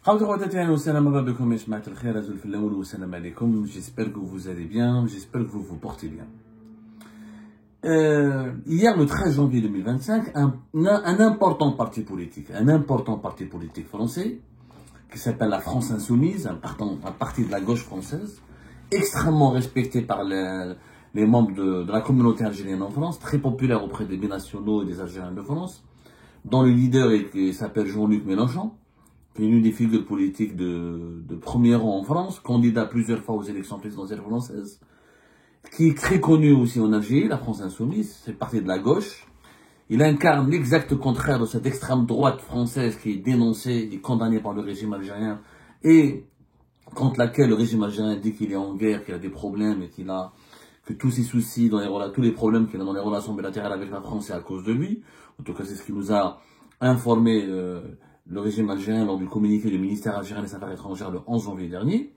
J'espère que vous allez bien, j'espère que vous vous portez bien. Hier, le 13 janvier 2025, un important parti politique français, qui s'appelle la France Insoumise, un parti de la gauche française, extrêmement respecté par les membres de la communauté algérienne en France, très populaire auprès des binationaux et des Algériens de France, dont le leader s'appelle Jean-Luc Mélenchon, qui est l'une des figures politiques de premier rang en France, candidat plusieurs fois aux élections présidentielles françaises, qui est très connu aussi en Algérie, la France Insoumise, c'est le parti de la gauche. Il incarne l'exact contraire de cette extrême droite française qui est dénoncée et condamnée par le régime algérien et contre laquelle le régime algérien dit qu'il est en guerre, qu'il a des problèmes et que tous ses soucis, tous les problèmes qu'il a dans les relations bilatérales avec la France, c'est à cause de lui. En tout cas, c'est ce qui nous a informé le régime algérien lors du communiqué du ministère algérien des Affaires étrangères le 11 janvier dernier.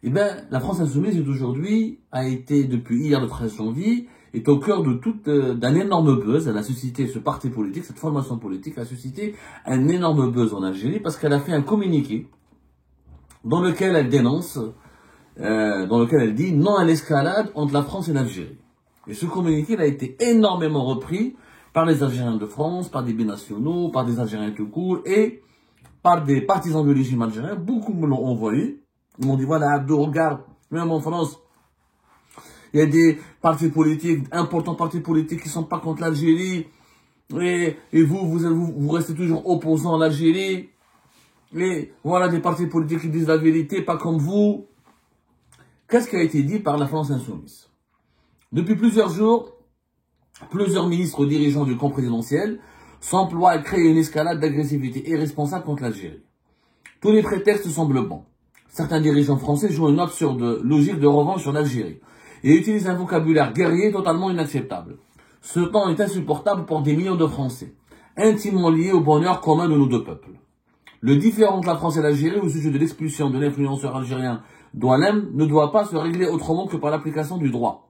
Eh bien, la France Insoumise depuis hier le 13 janvier, est au cœur d'un énorme buzz. Elle a suscité ce parti politique, cette formation politique a suscité un énorme buzz en Algérie parce qu'elle a fait un communiqué dans lequel elle dénonce, dans lequel elle dit non à l'escalade entre la France et l'Algérie. Et ce communiqué a été énormément repris par les Algériens de France, par des binationaux, par des Algériens tout court et par des partisans du régime algérien. Beaucoup me l'ont envoyé. Ils m'ont dit, voilà, Abdou, regarde, même en France, il y a des partis politiques, importants partis politiques qui ne sont pas contre l'Algérie. Et vous restez toujours opposants à l'Algérie. Et voilà des partis politiques qui disent la vérité, pas comme vous. Qu'est-ce qui a été dit par la France Insoumise? Depuis plusieurs jours, plusieurs ministres dirigeants du camp présidentiel s'emploient à créer une escalade d'agressivité irresponsable contre l'Algérie. Tous les prétextes semblent bons. Certains dirigeants français jouent une absurde logique de revanche sur l'Algérie et utilisent un vocabulaire guerrier totalement inacceptable. Ce temps est insupportable pour des millions de Français, intimement liés au bonheur commun de nos deux peuples. Le différend entre la France et l'Algérie au sujet de l'expulsion de l'influenceur algérien Doualem ne doit pas se régler autrement que par l'application du droit.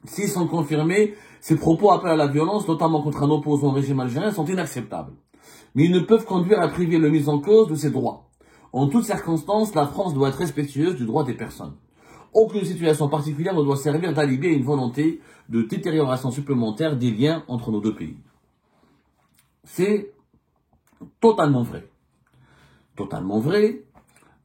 S'ils sont confirmés, ces propos appellent à la violence, notamment contre un opposant au régime algérien, sont inacceptables. Mais ils ne peuvent conduire à priver le mis en cause de ses droits. En toutes circonstances, la France doit être respectueuse du droit des personnes. Aucune situation particulière ne doit servir d'alibi à une volonté de détérioration supplémentaire des liens entre nos deux pays. C'est totalement vrai. Totalement vrai.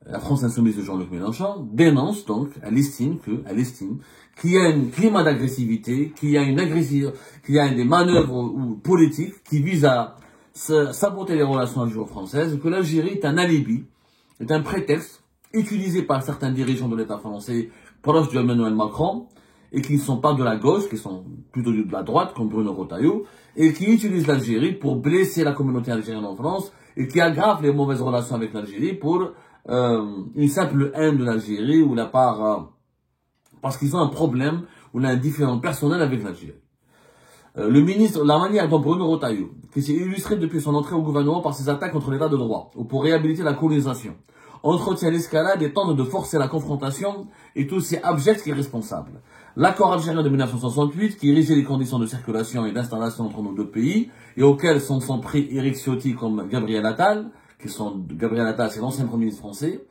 La France Insoumise de Jean-Luc Mélenchon dénonce donc, elle estime qu'il y a un climat d'agressivité, qu'il y a des manœuvres politiques qui visent à saboter les relations algéro-françaises, que l'Algérie est un alibi, est un prétexte utilisé par certains dirigeants de l'État français proches d'Emmanuel Macron et qui ne sont pas de la gauche, qui sont plutôt de la droite, comme Bruno Retailleau, et qui utilisent l'Algérie pour blesser la communauté algérienne en France et qui aggravent les mauvaises relations avec l'Algérie pour une simple haine de l'Algérie ou parce qu'ils ont un problème ou un différend personnel avec l'Algérie. La manière dont Bruno Retailleau, qui s'est illustré depuis son entrée au gouvernement par ses attaques contre l'état de droit, ou pour réhabiliter la colonisation, entretient l'escalade et tente de forcer la confrontation, est aussi abject qu'irresponsable. L'accord algérien de 1968, qui régit les conditions de circulation et d'installation entre nos deux pays, et auquel sont pris Éric Ciotti comme Gabriel Attal, Gabriel Attal, c'est l'ancien Premier ministre français,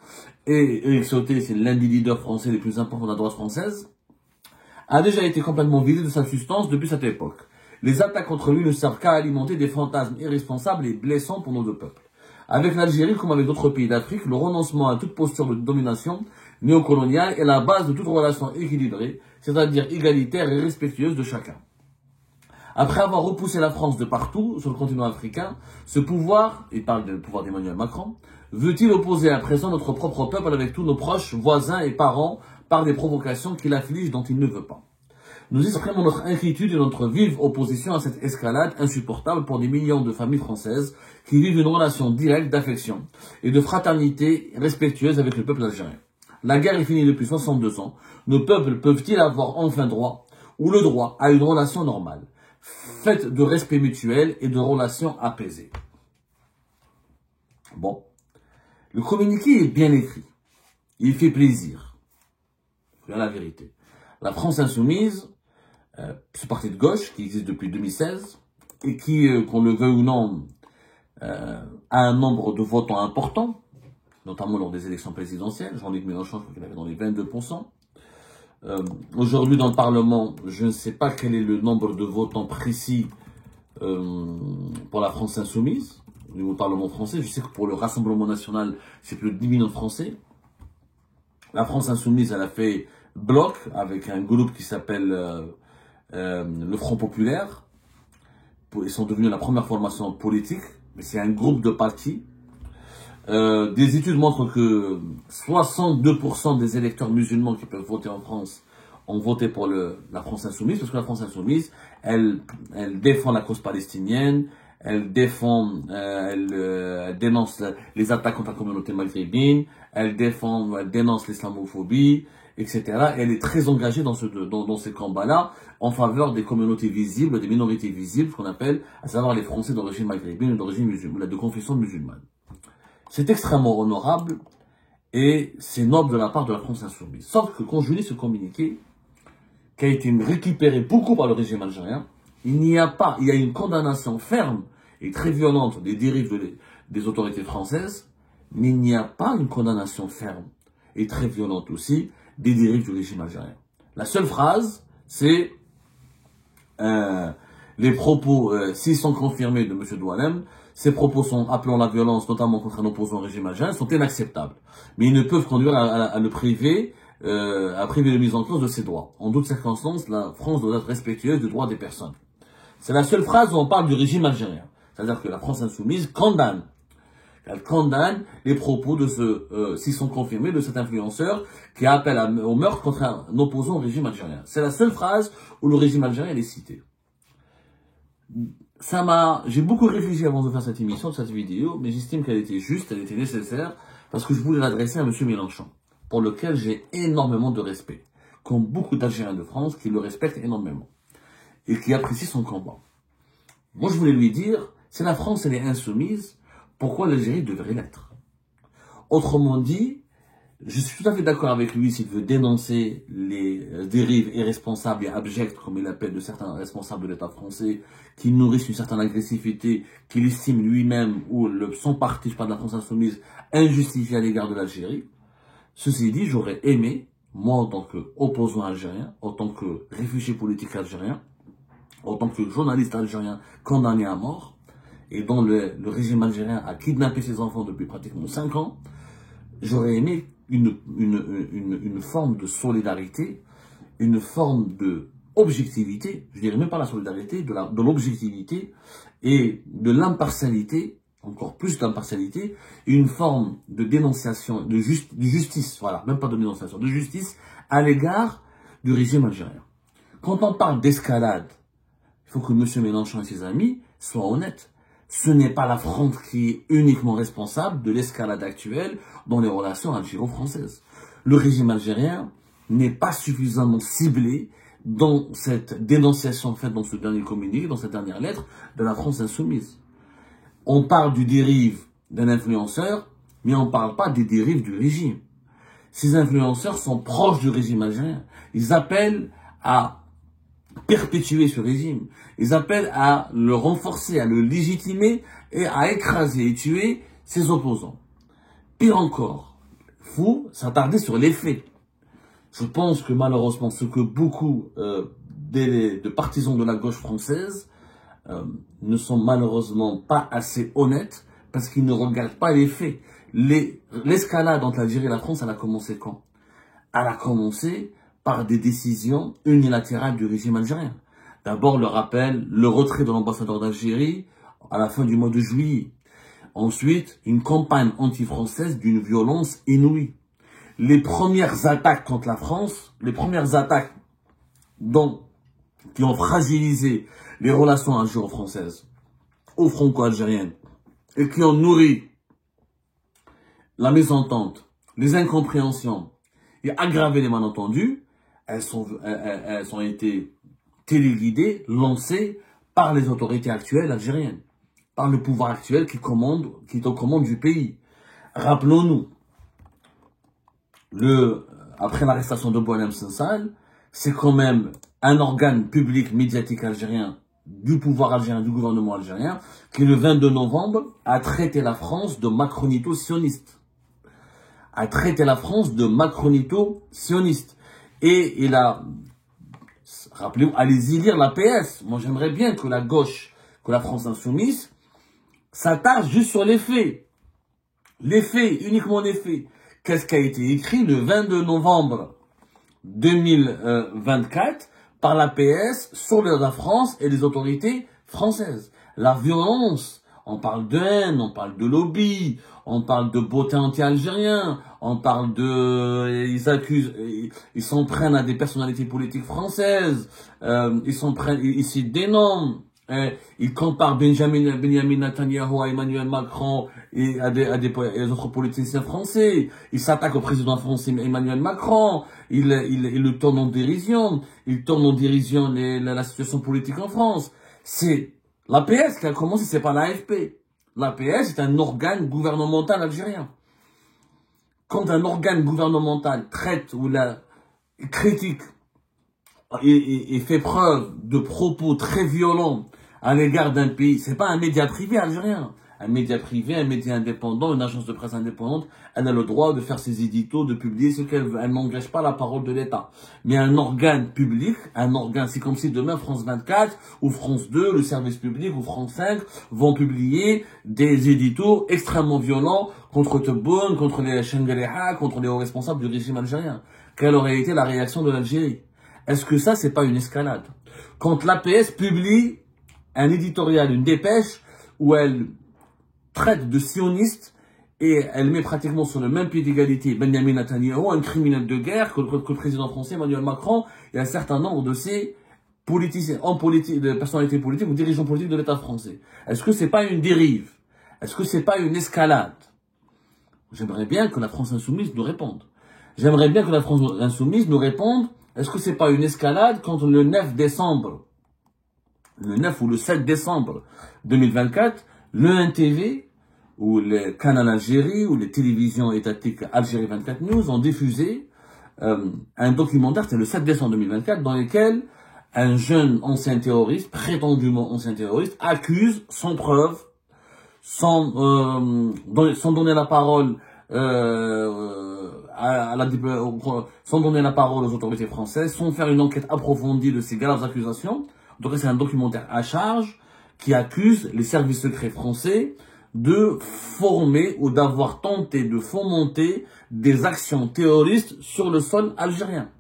et Éric Ciotti, c'est l'un des leaders français les plus importants de la droite française, a déjà été complètement vidé de sa substance depuis cette époque. Les attaques contre lui ne servent qu'à alimenter des fantasmes irresponsables et blessants pour nos deux peuples. Avec l'Algérie, comme avec d'autres pays d'Afrique, le renoncement à toute posture de domination néocoloniale est la base de toute relation équilibrée, c'est-à-dire égalitaire et respectueuse de chacun. Après avoir repoussé la France de partout sur le continent africain, ce pouvoir, il parle du pouvoir d'Emmanuel Macron, veut-il opposer à présent notre propre peuple avec tous nos proches, voisins et parents par des provocations qui l'affligent dont il ne veut pas. Nous exprimons notre inquiétude et notre vive opposition à cette escalade insupportable pour des millions de familles françaises qui vivent une relation directe d'affection et de fraternité respectueuse avec le peuple algérien. La guerre est finie depuis 62 ans. Nos peuples peuvent-ils avoir enfin droit, ou le droit, à une relation normale, faite de respect mutuel et de relations apaisées? Bon, le communiqué est bien écrit. Il fait plaisir. C'est la vérité. La France Insoumise, ce parti de gauche qui existe depuis 2016 et qui, qu'on le veuille ou non, a un nombre de votants important, notamment lors des élections présidentielles. Jean-Luc Mélenchon, je crois qu'il avait dans les 22%. Aujourd'hui, dans le Parlement, je ne sais pas quel est le nombre de votants précis pour la France insoumise, au niveau du Parlement français. Je sais que pour le Rassemblement national, c'est plus de 10 millions de Français. La France insoumise, elle a fait bloc avec un groupe qui s'appelle le Front populaire. Ils sont devenus la première formation politique, mais c'est un groupe de partis. Des études montrent que 62% des électeurs musulmans qui peuvent voter en France ont voté pour la France insoumise, parce que la France insoumise, elle défend la cause palestinienne, elle dénonce les attaques contre la communauté maghrébine, elle dénonce l'islamophobie, etc. Et elle est très engagée dans ces combats-là en faveur des communautés visibles, des minorités visibles, qu'on appelle, à savoir les Français d'origine maghrébine ou d'origine musulmane, de confession musulmane. C'est extrêmement honorable et c'est noble de la part de la France insoumise. Sauf que quand je lis ce communiqué, qui a été récupéré beaucoup par le régime algérien, il y a une condamnation ferme et très violente des dérives des autorités françaises, mais il n'y a pas une condamnation ferme et très violente aussi des dérives du régime algérien. La seule phrase, c'est les propos, s'ils sont confirmés de M. Douanem, ces propos sont appelant la violence, notamment contre un opposant au régime algérien, sont inacceptables. Mais ils ne peuvent conduire à le priver, à priver de mise en cause de ses droits. En d'autres circonstances, la France doit être respectueuse des droits des personnes. C'est la seule phrase où on parle du régime algérien. C'est-à-dire que la France insoumise condamne. Elle condamne les propos de s'ils sont confirmés, de cet influenceur qui appelle au meurtre contre un opposant au régime algérien. C'est la seule phrase où le régime algérien est cité. J'ai beaucoup réfléchi avant de faire cette émission, cette vidéo, mais j'estime qu'elle était juste, elle était nécessaire, parce que je voulais l'adresser à M. Mélenchon, pour lequel j'ai énormément de respect, comme beaucoup d'Algériens de France qui le respectent énormément, et qui apprécient son combat. Moi, je voulais lui dire, si la France, elle est insoumise, pourquoi l'Algérie devrait l'être? Autrement dit, je suis tout à fait d'accord avec lui s'il veut dénoncer les dérives irresponsables et abjectes, comme il appelle, de certains responsables de l'État français, qui nourrissent une certaine agressivité, qu'il estime lui-même, ou son parti, je parle de la France insoumise, injustifié à l'égard de l'Algérie. Ceci dit, j'aurais aimé, moi en tant qu'opposant algérien, en tant que réfugié politique algérien, en tant que journaliste algérien condamné à mort, et dont le régime algérien a kidnappé ses enfants depuis pratiquement 5 ans, j'aurais aimé une forme de solidarité, une forme de objectivité, je dirais même pas la solidarité, de l'objectivité et de l'impartialité, encore plus d'impartialité, une forme de dénonciation, de justice, voilà, même pas de dénonciation, de justice à l'égard du régime algérien. Quand on parle d'escalade, il faut que M. Mélenchon et ses amis soient honnêtes. Ce n'est pas la France qui est uniquement responsable de l'escalade actuelle dans les relations algéro-françaises. Le régime algérien n'est pas suffisamment ciblé dans cette dénonciation faite dans ce dernier communiqué, dans cette dernière lettre de la France insoumise. On parle du dérive d'un influenceur, mais on ne parle pas des dérives du régime. Ces influenceurs sont proches du régime algérien. Ils appellent à perpétuer ce régime. Ils appellent à le renforcer, à le légitimer et à écraser et tuer ses opposants. Pire encore, faut s'attarder sur les faits. Je pense que malheureusement, ce que beaucoup de partisans de la gauche française ne sont malheureusement pas assez honnêtes parce qu'ils ne regardent pas les faits. L'escalade entre l'Algérie et la France, elle a commencé quand? Elle a commencé par des décisions unilatérales du régime algérien. D'abord, le rappel, le retrait de l'ambassadeur d'Algérie à la fin du mois de juillet. Ensuite, une campagne anti-française d'une violence inouïe. Les premières attaques contre la France, les premières attaques qui ont fragilisé les relations algéro-françaises ou franco-algériennes et qui ont nourri la mésentente, les incompréhensions et aggravé les malentendus, elles ont été téléguidées, lancées par les autorités actuelles algériennes, par le pouvoir actuel qui est aux commandes du pays. Rappelons-nous, après l'arrestation de Boualem Sansal, c'est quand même un organe public médiatique algérien, du pouvoir algérien, du gouvernement algérien, qui le 22 novembre a traité la France de macronito-sioniste. a traité la France de macronito-sioniste. Et il a, rappelez-vous, allez-y lire l'APS. Moi, j'aimerais bien que la gauche, que la France insoumise, s'attarde juste sur les faits. Les faits, uniquement les faits. Qu'est-ce qui a été écrit le 22 novembre 2024 par l'APS sur la France et les autorités françaises? La violence, on parle de haine, on parle de lobby, on parle de beauté anti-algérien, on parle de... Ils accusent, ils s'en prennent à des personnalités politiques françaises, ils citent des noms. Il compare Benjamin Netanyahu à Emmanuel Macron et à des autres politiciens français. Il s'attaque au président français Emmanuel Macron. Il le tourne en dérision. Il tourne en dérision la situation politique en France. C'est l'APS qui a commencé, c'est pas l'AFP. L'APS est un organe gouvernemental algérien. Quand un organe gouvernemental traite ou critique et fait preuve de propos très violents à l'égard d'un pays, c'est pas un média privé algérien. Un média privé, un média indépendant, une agence de presse indépendante, elle a le droit de faire ses éditos, de publier ce qu'elle veut. Elle n'engage pas la parole de l'État. Mais un organe public, un organe, c'est comme si demain France 24 ou France 2, le service public ou France 5 vont publier des éditos extrêmement violents contre Tebboune, contre les Chengueleha, contre les hauts responsables du régime algérien. Quelle aurait été la réaction de l'Algérie? Est-ce que ça, c'est pas une escalade? Quand l'APS publie un éditorial, une dépêche, où elle traite de sioniste et elle met pratiquement sur le même pied d'égalité Benjamin Netanyahu, un criminel de guerre, que le président français Emmanuel Macron et un certain nombre de ses politiciens, de personnalités politiques ou dirigeants politiques de l'État français. Est-ce que c'est pas une dérive? Est-ce que c'est pas une escalade? J'aimerais bien que la France insoumise nous réponde. J'aimerais bien que la France insoumise nous réponde. Est-ce que c'est pas une escalade quand le 9 décembre, le 9 ou le 7 décembre 2024, le 1TV ou le Canal Algérie ou les télévisions étatiques Algérie 24 News ont diffusé un documentaire, c'est le 7 décembre 2024, dans lequel un jeune ancien terroriste, prétendument ancien terroriste, accuse sans preuve, sans donner la parole sans donner la parole aux autorités françaises, sans faire une enquête approfondie de ces graves accusations. Donc c'est un documentaire à charge qui accuse les services secrets français de former ou d'avoir tenté de fomenter des actions terroristes sur le sol algérien.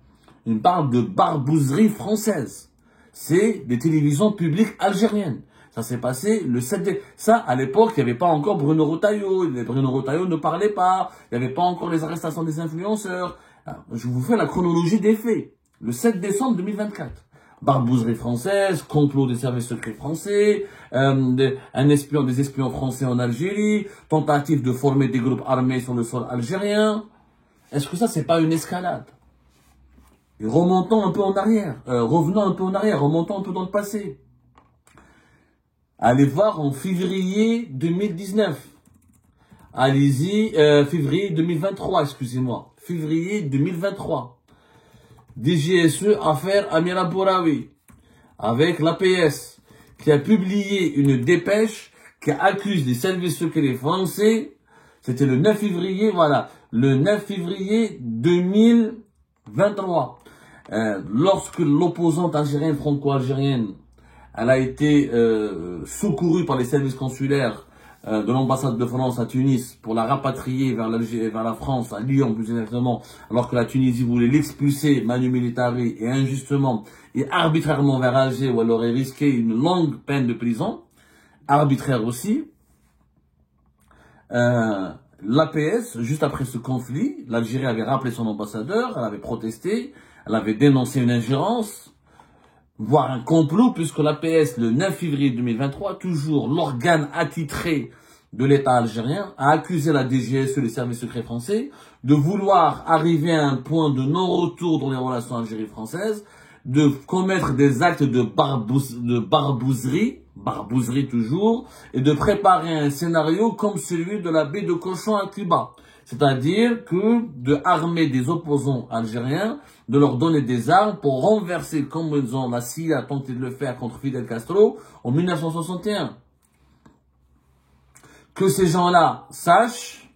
Il parle de barbouzerie française. C'est des télévisions publiques algériennes. Ça s'est passé le 7 décembre. Ça, à l'époque, il n'y avait pas encore Bruno Retailleau. Bruno Retailleau ne parlait pas. Il n'y avait pas encore les arrestations des influenceurs. Alors, je vous fais la chronologie des faits. Le 7 décembre 2024. Barbouzerie française, complot des services secrets français, des espions français en Algérie, tentative de former des groupes armés sur le sol algérien. Est-ce que ça, c'est pas une escalade? Et remontons un peu en arrière, revenons un peu en arrière, remontons un peu dans le passé. Allez voir en février 2019. Allez-y, février 2023, excusez-moi. Février 2023. DGSE affaire Amira Bouraoui, avec l'APS, qui a publié une dépêche qui accuse les services secrets français. C'était le 9 février, voilà, le 9 février 2023. Lorsque l'opposante algérienne, franco-algérienne, elle a été secourue par les services consulaires de l'ambassade de France à Tunis pour la rapatrier vers la France, à Lyon plus exactement, alors que la Tunisie voulait l'expulser manu militari et injustement et arbitrairement vers Alger où elle aurait risqué une longue peine de prison, arbitraire aussi. L'APS, juste après ce conflit, l'Algérie avait rappelé son ambassadeur, elle avait protesté, elle avait dénoncé une ingérence, voire un complot, puisque l'APS, le 9 février 2023, toujours l'organe attitré de l'État algérien, a accusé la DGSE, les services secrets français, de vouloir arriver à un point de non-retour dans les relations Algérie-françaises, de commettre des actes de barbouzerie toujours, et de préparer un scénario comme celui de la baie de Cochon à Cuba. C'est-à-dire que de armer des opposants algériens, de leur donner des armes pour renverser, comme la CIA a tenté de le faire contre Fidel Castro en 1961. Que ces gens-là sachent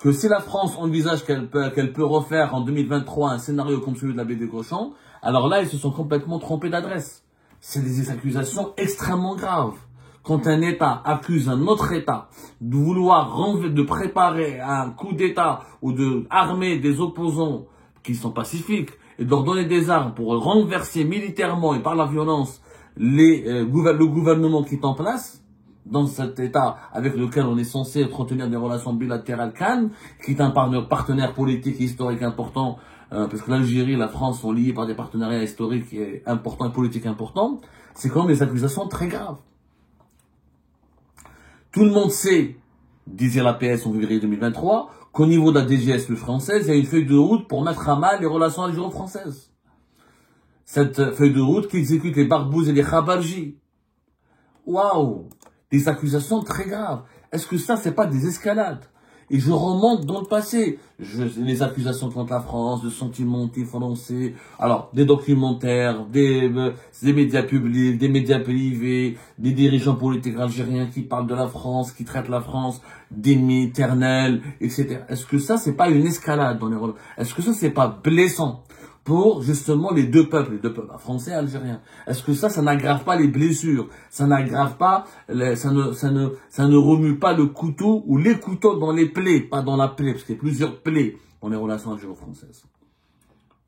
que si la France envisage qu'elle peut refaire en 2023 un scénario comme celui de la baie des Cochons, alors là, ils se sont complètement trompés d'adresse. C'est des accusations extrêmement graves. Quand un État accuse un autre État de vouloir de préparer un coup d'État ou de armer des opposants qui sont pacifiques et de leur donner des armes pour renverser militairement et par la violence le gouvernement qui est en place, dans cet État avec lequel on est censé entretenir des relations bilatérales calmes, qui est un partenaire politique et historique important, parce que l'Algérie et la France sont liés par des partenariats historiques et importants et politiques importants, c'est quand même des accusations très graves. Tout le monde sait, disait la PS en février 2023, qu'au niveau de la DGSE française, il y a une feuille de route pour mettre à mal les relations algéro-françaises. Cette feuille de route qui exécute les barbouzes et les khabarjis. Waouh! Des accusations très graves. Est-ce que ça, c'est pas des escalades? Et je remonte dans le passé. Les accusations contre la France, de sentiments anti-français, alors des documentaires, des médias publics, des médias privés, des dirigeants politiques algériens qui parlent de la France, qui traitent la France d'ennemi éternel, etc. Est-ce que ça, c'est pas une escalade dans les relations? Est-ce que ça, c'est pas blessant pour justement les deux peuples français et algériens? Est-ce que ça n'aggrave pas les blessures? Ça n'aggrave pas, ça ne remue pas le couteau ou les couteaux dans les plaies, pas dans la plaie, parce qu'il y a plusieurs plaies dans les relations algéro-françaises.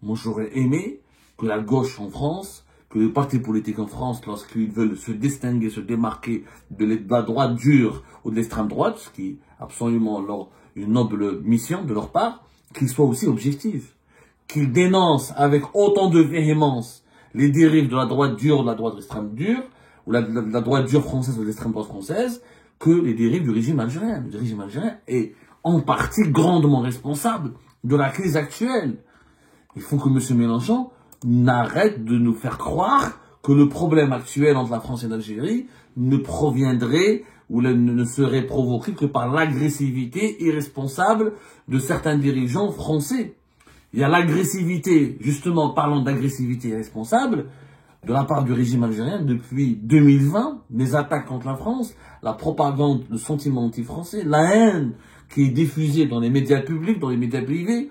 Moi, j'aurais aimé que la gauche en France, que les partis politiques en France, lorsqu'ils veulent se distinguer, se démarquer de la droite dure ou de l'extrême droite, ce qui est absolument une noble mission de leur part, qu'ils soient aussi objectifs, qu'ils dénoncent avec autant de véhémence les dérives de la droite dure, de la droite extrême dure, ou la droite dure française ou de l'extrême droite française, que les dérives du régime algérien. Le régime algérien est en partie grandement responsable de la crise actuelle. Il faut que M. Mélenchon n'arrête de nous faire croire que le problème actuel entre la France et l'Algérie ne proviendrait ou ne serait provoqué que par l'agressivité irresponsable de certains dirigeants français. Il y a l'agressivité, justement, parlant d'agressivité irresponsable, de la part du régime algérien depuis 2020, les attaques contre la France, la propagande, le sentiment anti-français, la haine qui est diffusée dans les médias publics, dans les médias privés,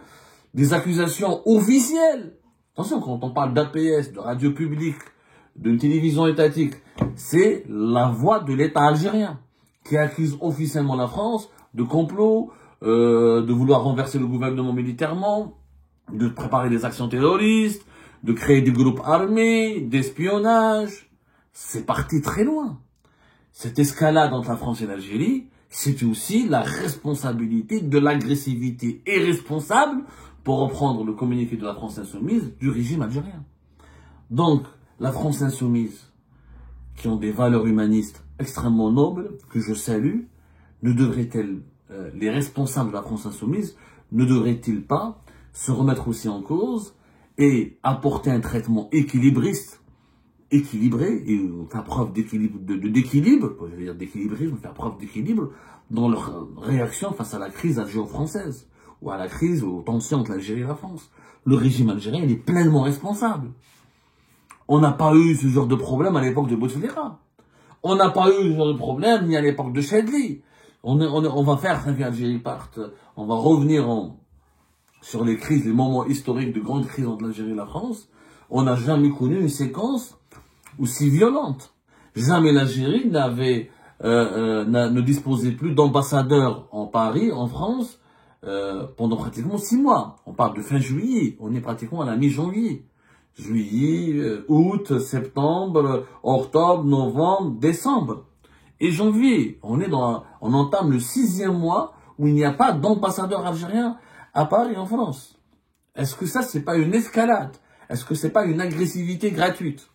des accusations officielles. Attention, quand on parle d'APS, de radio publique, d'une télévision étatique, c'est la voix de l'État algérien qui accuse officiellement la France de complot, de vouloir renverser le gouvernement militairement, de préparer des actions terroristes, de créer des groupes armés, d'espionnage. C'est parti très loin. Cette escalade entre la France et l'Algérie, c'est aussi la responsabilité de l'agressivité irresponsable, pour reprendre le communiqué de la France Insoumise, du régime algérien. Donc, la France Insoumise, qui ont des valeurs humanistes extrêmement nobles, que je salue, ne devrait-elle, les responsables de la France Insoumise, ne devraient-ils pas se remettre aussi en cause et apporter un traitement équilibriste, équilibré, et faire preuve d'équilibre, je veux dire d'équilibrisme, faire preuve d'équilibre dans leur réaction face à la crise algéro-française, ou à la crise, aux tensions entre l'Algérie et la France. Le régime algérien, il est pleinement responsable. On n'a pas eu ce genre de problème à l'époque de Bouteflika. On n'a pas eu ce genre de problème ni à l'époque de Chadli. On va faire, quand l'Algérie parte, on va revenir sur les crises, les moments historiques de grandes crises entre l'Algérie et la France. On n'a jamais connu une séquence aussi violente. Jamais l'Algérie ne disposait plus d'ambassadeurs en Paris, en France, pendant pratiquement 6 mois. On parle de fin juillet, on est pratiquement à la mi-janvier. Juillet, août, septembre, octobre, novembre, décembre. Et janvier, on entame le 6e mois où il n'y a pas d'ambassadeur algérien à Paris, en France. Est-ce que ça, c'est pas une escalade? Est-ce que c'est pas une agressivité gratuite?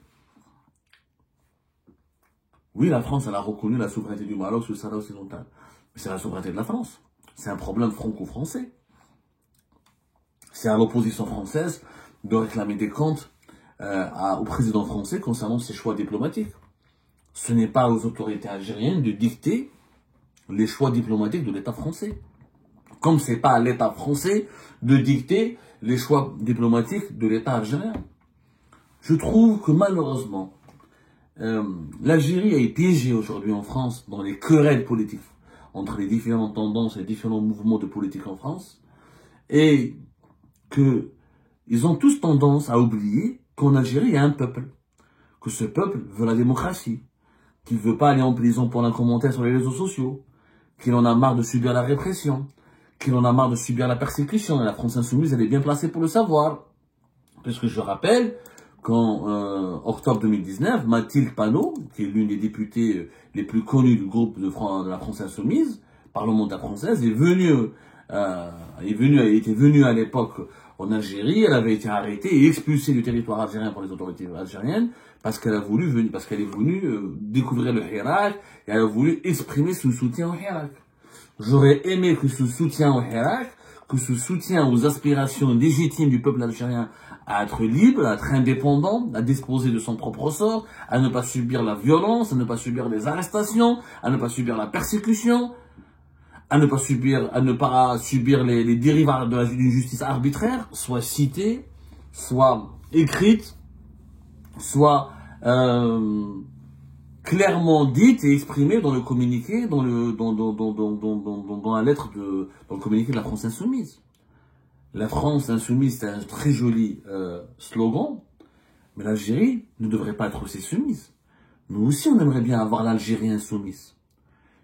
Oui, la France, elle a reconnu la souveraineté du Maroc sur le Sahara occidental. Mais c'est la souveraineté de la France. C'est un problème franco-français. C'est à l'opposition française de réclamer des comptes au président français concernant ses choix diplomatiques. Ce n'est pas aux autorités algériennes de dicter les choix diplomatiques de l'État français. Comme c'est pas à l'État français de dicter les choix diplomatiques de l'État algérien. Je trouve que malheureusement, l'Algérie est piégée aujourd'hui en France dans les querelles politiques entre les différentes tendances et les différents mouvements de politique en France, et qu'ils ont tous tendance à oublier qu'en Algérie, il y a un peuple, que ce peuple veut la démocratie, qu'il ne veut pas aller en prison pour un commentaire sur les réseaux sociaux, qu'il en a marre de subir la répression, qu'il en a marre de subir la persécution. Et la France Insoumise, elle est bien placée pour le savoir. Puisque je rappelle qu'en octobre 2019, Mathilde Panot, qui est l'une des députées les plus connues du groupe de la France Insoumise, parlementaire française, elle était venue à l'époque en Algérie. Elle avait été arrêtée et expulsée du territoire algérien par les autorités algériennes parce qu'elle est venue découvrir le Hirak et elle a voulu exprimer son soutien au Hirak. J'aurais aimé que ce soutien au Hirak, que ce soutien aux aspirations légitimes du peuple algérien à être libre, à être indépendant, à disposer de son propre sort, à ne pas subir la violence, à ne pas subir les arrestations, à ne pas subir la persécution, à ne pas subir les dérives d'une justice arbitraire, soit citée, soit écrite, soit clairement dite et exprimée dans le communiqué, dans la lettre dans le communiqué de la France Insoumise. La France Insoumise, c'est un très joli slogan, mais l'Algérie ne devrait pas être aussi soumise. Nous aussi, on aimerait bien avoir l'Algérie insoumise.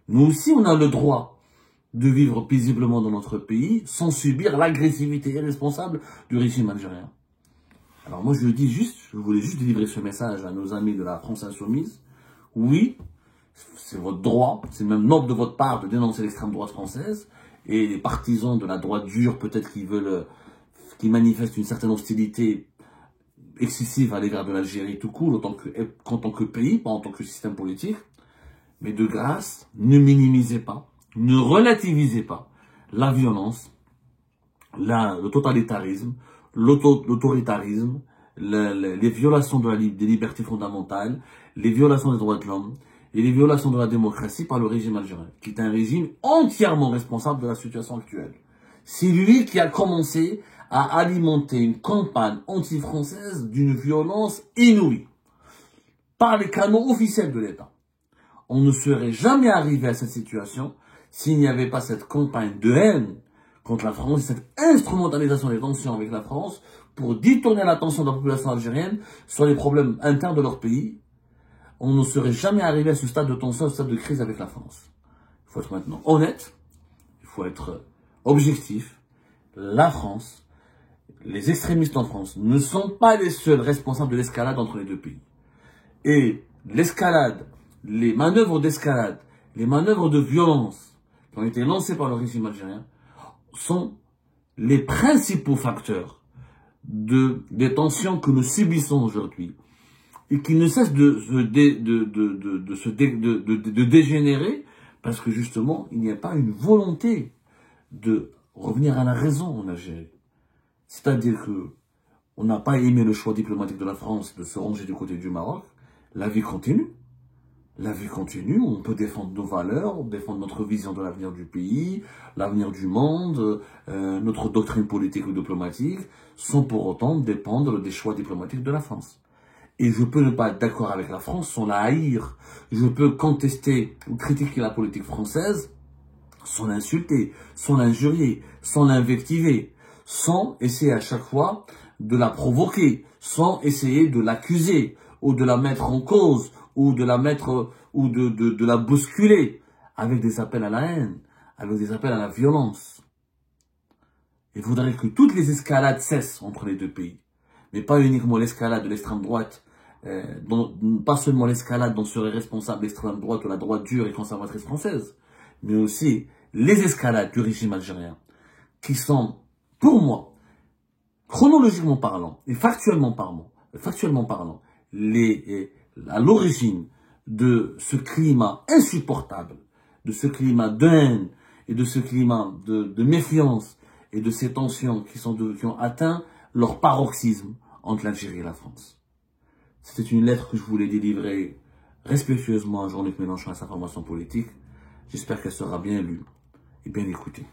Nous aussi, on a le droit de vivre paisiblement dans notre pays sans subir l'agressivité irresponsable du régime algérien. Alors moi, je voulais juste délivrer ce message à nos amis de la France Insoumise. Oui, c'est votre droit, c'est même noble de votre part de dénoncer l'extrême droite française et les partisans de la droite dure, peut-être qui manifestent une certaine hostilité excessive à l'égard de l'Algérie tout court, en tant que pays, pas en tant que système politique. Mais de grâce, ne minimisez pas, ne relativisez pas la violence, le totalitarisme, l'autoritarisme, les violations des libertés fondamentales, les violations des droits de l'homme et les violations de la démocratie par le régime algérien, qui est un régime entièrement responsable de la situation actuelle. C'est lui qui a commencé à alimenter une campagne anti-française d'une violence inouïe par les canaux officiels de l'État. On ne serait jamais arrivé à cette situation s'il n'y avait pas cette campagne de haine contre la France, cette instrumentalisation des tensions avec la France pour détourner l'attention de la population algérienne sur les problèmes internes de leur pays. On ne serait jamais arrivé à ce stade de tension, à ce stade de crise avec la France. Il faut être maintenant honnête, il faut être objectif. La France, les extrémistes en France ne sont pas les seuls responsables de l'escalade entre les deux pays. Et l'escalade, les manœuvres d'escalade, les manœuvres de violence qui ont été lancées par le régime algérien sont les principaux facteurs des tensions que nous subissons aujourd'hui et qui ne cessent de dégénérer parce que justement, il n'y a pas une volonté de revenir à la raison en Algérie. C'est-à-dire que on n'a pas aimé le choix diplomatique de la France de se ranger du côté du Maroc. La vie continue. La vie continue, on peut défendre nos valeurs, défendre notre vision de l'avenir du pays, l'avenir du monde, notre doctrine politique ou diplomatique, sans pour autant dépendre des choix diplomatiques de la France. Et je peux ne pas être d'accord avec la France sans la haïr. Je peux contester ou critiquer la politique française sans l'insulter, sans l'injurier, sans l'invectiver, sans essayer à chaque fois de la provoquer, sans essayer de l'accuser ou de la mettre en cause, ou de la mettre, ou de la bousculer, avec des appels à la haine, avec des appels à la violence. Il faudrait que toutes les escalades cessent entre les deux pays, mais pas uniquement l'escalade de l'extrême droite, pas seulement l'escalade dont serait responsable l'extrême droite ou la droite dure et conservatrice française, mais aussi les escalades du régime algérien, qui sont, pour moi, chronologiquement parlant et factuellement parlant, à l'origine de ce climat insupportable, de ce climat de haine et de ce climat de méfiance et de ces tensions qui ont atteint leur paroxysme entre l'Algérie et la France. C'était une lettre que je voulais délivrer respectueusement à Jean-Luc Mélenchon à sa formation politique. J'espère qu'elle sera bien lue et bien écoutée.